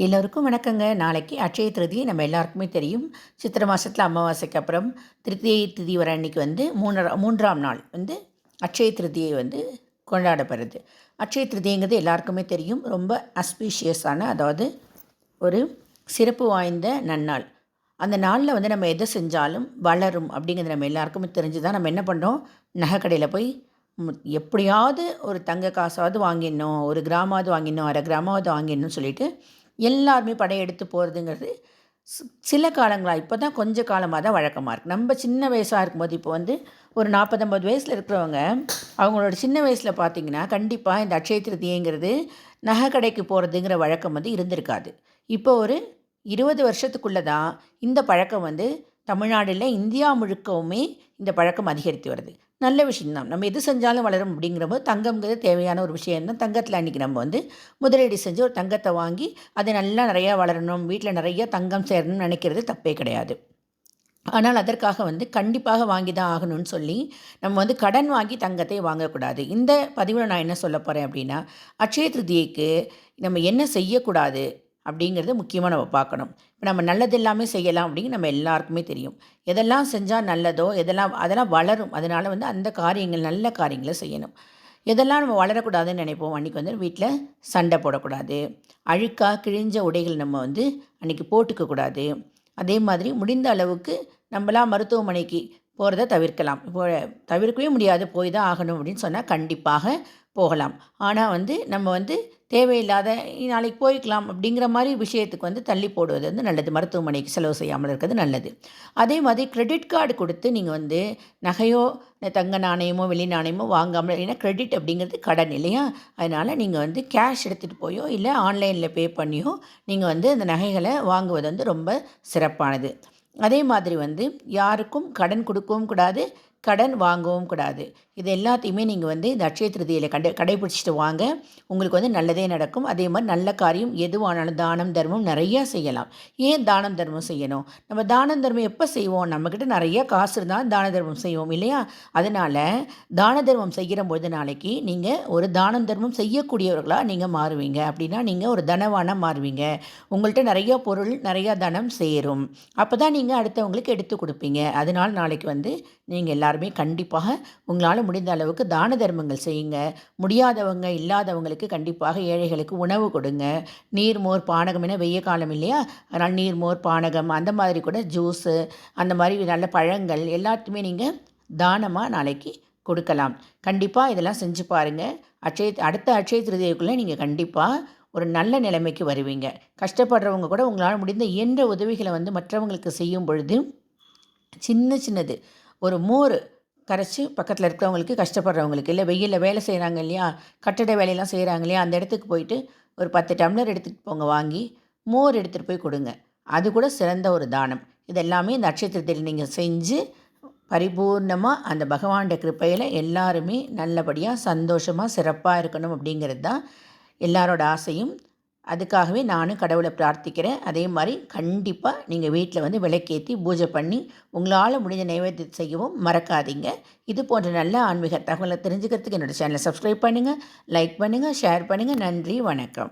எல்லோருக்கும் வணக்கங்க. நாளைக்கு அட்சய திருதி நம்ம எல்லாருக்குமே தெரியும். சித்திரை மாதத்தில் அமாவாசைக்கு அப்புறம் திருத்தியை திதி வர அன்னைக்கு வந்து மூன்றாம் நாள் வந்து அட்சய திருதியை வந்து கொண்டாடப்படுறது. அட்சய திருதிங்கிறது எல்லாருக்குமே தெரியும். ரொம்ப அஸ்பீஷியஸான, அதாவது ஒரு சிறப்பு வாய்ந்த நன்னாள். அந்த நாளில் வந்து நம்ம எதை செஞ்சாலும் வளரும் அப்படிங்கிறது நம்ம எல்லாருக்குமே தெரிஞ்சு தான் நம்ம என்ன பண்ணுறோம், நகைக்கடையில் போய் எப்படியாவது ஒரு தங்க காசாவது வாங்கிடணும், ஒரு கிராமாவது வாங்கிடணும், அரை கிராமாவது வாங்கிடணும்னு சொல்லிட்டு எல்லாருமே படையெடுத்து போகிறதுங்கிறது சில காலங்களாக இப்போ தான் கொஞ்சம் காலமாக தான் வழக்கமாக இருக்குது. நம்ம சின்ன வயசாக இருக்கும்போது இப்போ வந்து ஒரு 40-50 வயசில் இருக்கிறவங்க அவங்களோட சின்ன வயசில் பார்த்திங்கன்னா கண்டிப்பாக இந்த அட்சய திருதியைங்கிறது நகை கடைக்கு போகிறதுங்கிற வழக்கம் வந்து இருந்திருக்காது. இப்போ ஒரு 20 வருஷத்துக்குள்ளே தான் இந்த பழக்கம் வந்து தமிழ்நாடில் இந்தியா முழுக்கவுமே இந்த பழக்கம் அதிகரித்து வருது. நல்ல விஷயம்தான். நம்ம எது செஞ்சாலும் வளரும் அப்படிங்கிறபோது தங்கம்ங்கிறது தேவையான ஒரு விஷயம் தான். தங்கத்தில் அன்றைக்கி நம்ம வந்து முதலீடு செஞ்சு ஒரு தங்கத்தை வாங்கி அது நல்லா நிறையா வளரணும், வீட்டில் நிறைய தங்கம் சேரணும்னு நினைக்கிறது தப்பே கிடையாது. ஆனால் அதற்காக வந்து கண்டிப்பாக வாங்கி தான் ஆகணும்னு சொல்லி நம்ம வந்து கடன் வாங்கி தங்கத்தை வாங்கக்கூடாது. இந்த பதிவில் நான் என்ன சொல்ல போகிறேன் அப்படின்னா, அட்சய திருதியைக்கு நம்ம என்ன செய்யக்கூடாது அப்படிங்கிறது முக்கியமாக நம்ம பார்க்கணும். இப்போ நம்ம நல்லது எல்லாமே செய்யலாம் அப்படின்னு நம்ம எல்லாருக்குமே தெரியும். எதெல்லாம் செஞ்சால் நல்லதோ அதெல்லாம் வளரும். அதனால் வந்து அந்த காரியங்கள் நல்ல காரியங்களை செய்யணும். எதெல்லாம் நம்ம வளரக்கூடாதுன்னு நினைப்போம், அன்றைக்கி வந்து வீட்டில் சண்டை போடக்கூடாது, அழுக்காக கிழிஞ்ச உடைகள் நம்ம வந்து அன்றைக்கி போட்டுக்கக்கூடாது. அதே மாதிரி முடிந்த அளவுக்கு நம்மளாம் மருத்துவமனைக்கு போகிறத தவிர்க்கலாம். இப்போ தவிர்க்கவே முடியாது, போய் தான் ஆகணும் அப்படின்னு சொன்னால் கண்டிப்பாக போகலாம். ஆனால் வந்து நம்ம வந்து தேவையில்லாத நாளைக்கு போய்க்கலாம் அப்படிங்கிற மாதிரி விஷயத்துக்கு வந்து தள்ளி போடுவது வந்து நல்லது. மருத்துவமனைக்கு செலவு செய்யாமல் இருக்கிறது நல்லது. அதே மாதிரி கிரெடிட் கார்டு கொடுத்து நீங்கள் வந்து நகையோ தங்க நாணயமோ வெள்ளி நாணயமோ வாங்காமல், ஏன்னா கிரெடிட் அப்படிங்கிறது கடன் இல்லையா? அதனால் நீங்கள் வந்து கேஷ் எடுத்துகிட்டு போயோ இல்லை ஆன்லைனில் பே பண்ணியோ நீங்கள் வந்து அந்த நகைகளை வாங்குவது வந்து ரொம்ப சிறப்பானது. அதே மாதிரி வந்து யாருக்கும் கடன் கொடுக்கவும் கூடாது, கடன் வாங்கவும் கூடாது. இது எல்லாத்தையுமே நீங்கள் வந்து இந்த அட்சய திருதியில் கடைபிடிச்சிட்டு வாங்க. உங்களுக்கு வந்து நல்லதே நடக்கும். அதே மாதிரி நல்ல காரியம் எதுவானாலும் தானம் தர்மம் நிறையா செய்யலாம். ஏன் தானம் தர்மம் செய்யணும்? நம்ம தானம் தர்மம் எப்போ செய்வோம்? நம்மக்கிட்ட நிறைய காசு இருந்தால் தான தர்மம் செய்வோம் இல்லையா? அதனால் தான தர்மம் செய்கிறபொழுது நாளைக்கு நீங்கள் ஒரு தானம் தர்மம் செய்யக்கூடியவர்களாக நீங்கள் மாறுவீங்க. அப்படின்னா நீங்கள் ஒரு தனவானாக மாறுவீங்க. உங்கள்கிட்ட நிறையா பொருள், நிறையா தனம் சேரும். அப்போ தான் நீங்கள் அடுத்தவங்களுக்கு எடுத்து கொடுப்பீங்க. அதனால் நாளைக்கு வந்து நீங்கள் எல்லாருமே கண்டிப்பாக உங்களால் முடிந்த அளவுக்கு தான தர்மங்கள் செய்யுங்க. முடியாதவங்க, இல்லாதவங்களுக்கு கண்டிப்பாக ஏழைகளுக்கு உணவு கொடுங்க. நீர், மோர், பானகம் என வெய்ய காலம் இல்லையா? அதனால் நீர், மோர், பானகம் அந்த மாதிரி கூட ஜூஸு, அந்த மாதிரி நல்ல பழங்கள் எல்லாத்தையுமே நீங்கள் தானமாக நாளைக்கு கொடுக்கலாம். கண்டிப்பாக இதெல்லாம் செஞ்சு பாருங்கள். அடுத்த அட்சய திருதியைக்குள்ளே நீங்கள் கண்டிப்பாக ஒரு நல்ல நிலைமைக்கு வருவீங்க. கஷ்டப்படுறவங்க கூட உங்களால் முடிந்த இயன்ற உதவிகளை வந்து மற்றவங்களுக்கு செய்யும் பொழுது சின்னது ஒரு மோர் கரைச்சி பக்கத்தில் இருக்கிறவங்களுக்கு, கஷ்டப்படுறவங்களுக்கு, இல்லை வெயிலில் வேலை செய்கிறாங்க இல்லையா, கட்டட வேலையெல்லாம் செய்கிறாங்க இல்லையா, அந்த இடத்துக்கு போயிட்டு ஒரு 10 டம்ளர் எடுத்துகிட்டு போங்க, வாங்கி மோர் எடுத்துகிட்டு போய் கொடுங்க. அது கூட சிறந்த ஒரு தானம். இதெல்லாமே இந்த அட்சய திருதியில் நீங்கள் செஞ்சு பரிபூர்ணமாக அந்த பகவானுடைய கிருப்பையில் எல்லாருமே நல்லபடியாக சந்தோஷமாக சிறப்பாக இருக்கணும் அப்படிங்கிறது தான் எல்லாரோட ஆசையும். அதுக்காகவே நானும் கடவுளை பிரார்த்திக்கிறேன். அதே மாதிரி கண்டிப்பாக நீங்கள் வீட்டில் வந்து விளக்கேற்றி பூஜை பண்ணி உங்களால் முடிஞ்ச நைவேத்தியம் செய்யவும் மறக்காதீங்க. இது போன்ற நல்ல ஆன்மீக தகவலை தெரிஞ்சுக்கிறதுக்கு என்னோடய சேனலை சப்ஸ்கிரைப் பண்ணுங்கள், லைக் பண்ணுங்கள், ஷேர் பண்ணுங்கள். நன்றி, வணக்கம்.